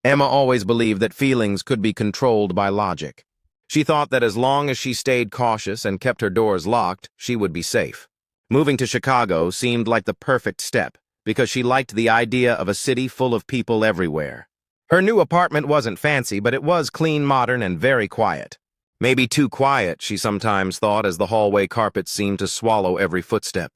Emma always believed that feelings could be controlled by logic. She thought that as long as she stayed cautious and kept her doors locked, she would be safe. Moving to Chicago seemed like the perfect step, because she liked the idea of a city full of people everywhere. Her new apartment wasn't fancy, but it was clean, modern, and very quiet. Maybe too quiet, she sometimes thought, as the hallway carpet seemed to swallow every footstep.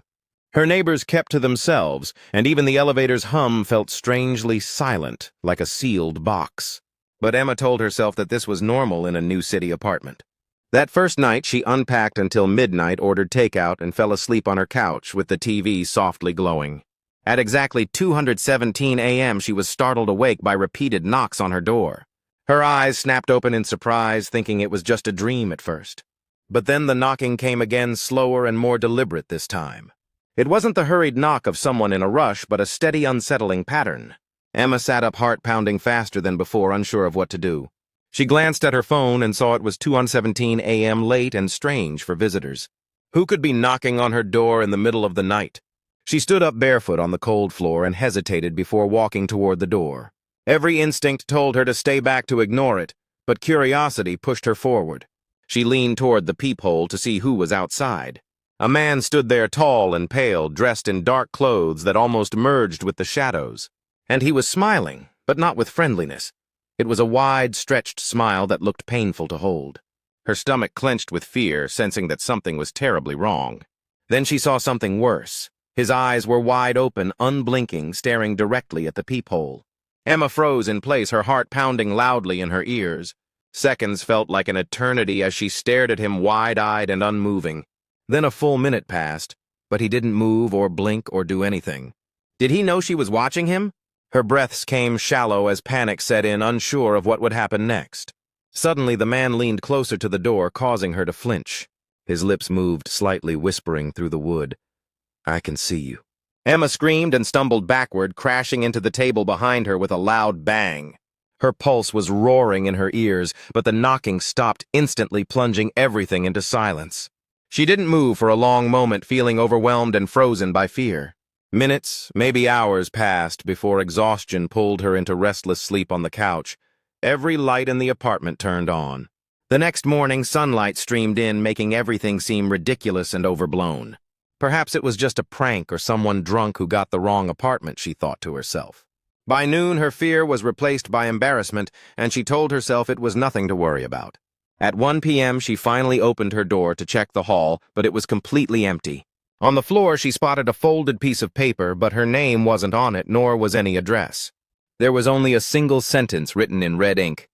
Her neighbors kept to themselves, and even the elevator's hum felt strangely silent, like a sealed box. But Emma told herself that this was normal in a new city apartment. That first night, she unpacked until midnight, ordered takeout, and fell asleep on her couch with the TV softly glowing. At exactly 2:17 a.m., she was startled awake by repeated knocks on her door. Her eyes snapped open in surprise, thinking it was just a dream at first. But then the knocking came again, slower and more deliberate this time. It wasn't the hurried knock of someone in a rush, but a steady, unsettling pattern. Emma sat up, heart pounding faster than before, unsure of what to do. She glanced at her phone and saw it was 2:17 a.m., late and strange for visitors. Who could be knocking on her door in the middle of the night? She stood up barefoot on the cold floor and hesitated before walking toward the door. Every instinct told her to stay back to ignore it, but curiosity pushed her forward. She leaned toward the peephole to see who was outside. A man stood there, tall and pale, dressed in dark clothes that almost merged with the shadows. And he was smiling, but not with friendliness. It was a wide, stretched smile that looked painful to hold. Her stomach clenched with fear, sensing that something was terribly wrong. Then she saw something worse. His eyes were wide open, unblinking, staring directly at the peephole. Emma froze in place, her heart pounding loudly in her ears. Seconds felt like an eternity as she stared at him wide-eyed and unmoving. Then a full minute passed, but he didn't move or blink or do anything. Did he know she was watching him? Her breaths came shallow as panic set in, unsure of what would happen next. Suddenly, the man leaned closer to the door, causing her to flinch. His lips moved slightly, whispering through the wood. "I can see you." Emma screamed and stumbled backward, crashing into the table behind her with a loud bang. Her pulse was roaring in her ears, but the knocking stopped instantly, plunging everything into silence. She didn't move for a long moment, feeling overwhelmed and frozen by fear. Minutes, maybe hours passed before exhaustion pulled her into restless sleep on the couch. Every light in the apartment turned on. The next morning, sunlight streamed in, making everything seem ridiculous and overblown. Perhaps it was just a prank or someone drunk who got the wrong apartment, she thought to herself. By noon, her fear was replaced by embarrassment, and she told herself it was nothing to worry about. At 1 p.m., she finally opened her door to check the hall, but it was completely empty. On the floor, she spotted a folded piece of paper, but her name wasn't on it, nor was any address. There was only a single sentence written in red ink.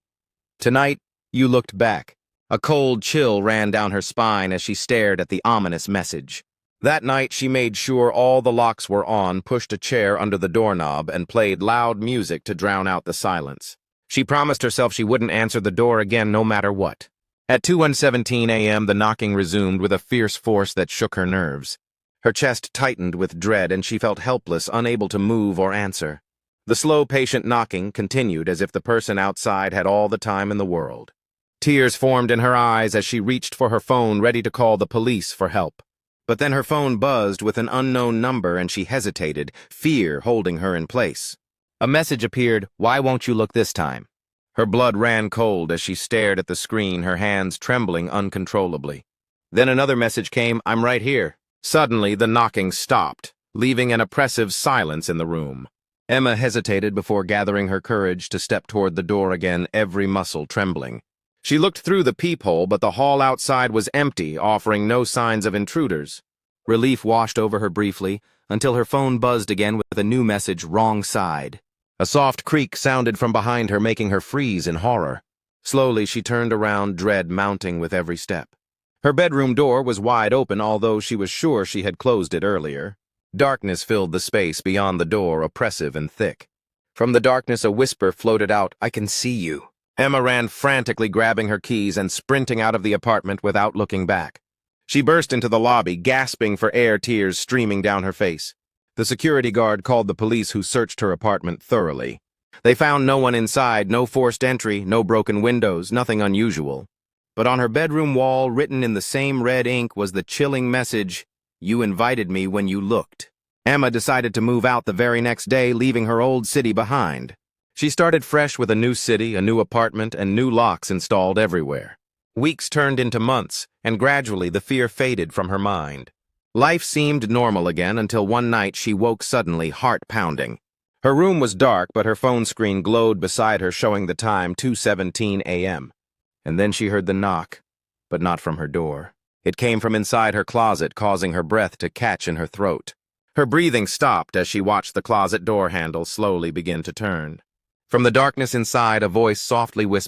"Tonight, you looked back." A cold chill ran down her spine as she stared at the ominous message. That night, she made sure all the locks were on, pushed a chair under the doorknob, and played loud music to drown out the silence. She promised herself she wouldn't answer the door again no matter what. At 2:17 a.m., the knocking resumed with a fierce force that shook her nerves. Her chest tightened with dread, and she felt helpless, unable to move or answer. The slow, patient knocking continued as if the person outside had all the time in the world. Tears formed in her eyes as she reached for her phone, ready to call the police for help. But then her phone buzzed with an unknown number and she hesitated, fear holding her in place. A message appeared, "Why won't you look this time?" Her blood ran cold as she stared at the screen, her hands trembling uncontrollably. Then another message came, "I'm right here." Suddenly, the knocking stopped, leaving an oppressive silence in the room. Emma hesitated before gathering her courage to step toward the door again, every muscle trembling. She looked through the peephole, but the hall outside was empty, offering no signs of intruders. Relief washed over her briefly, until her phone buzzed again with a new message, "Wrong side." A soft creak sounded from behind her, making her freeze in horror. Slowly, she turned around, dread mounting with every step. Her bedroom door was wide open, although she was sure she had closed it earlier. Darkness filled the space beyond the door, oppressive and thick. From the darkness, a whisper floated out, "I can see you." Emma ran frantically, grabbing her keys and sprinting out of the apartment without looking back. She burst into the lobby, gasping for air, tears streaming down her face. The security guard called the police, who searched her apartment thoroughly. They found no one inside, no forced entry, no broken windows, nothing unusual. But on her bedroom wall, written in the same red ink, was the chilling message, "You invited me when you looked." Emma decided to move out the very next day, leaving her old city behind. She started fresh with a new city, a new apartment, and new locks installed everywhere. Weeks turned into months, and gradually the fear faded from her mind. Life seemed normal again until one night she woke suddenly, heart pounding. Her room was dark, but her phone screen glowed beside her, showing the time, 2:17 a.m. And then she heard the knock, but not from her door. It came from inside her closet, causing her breath to catch in her throat. Her breathing stopped as she watched the closet door handle slowly begin to turn. From the darkness inside, a voice softly whispered,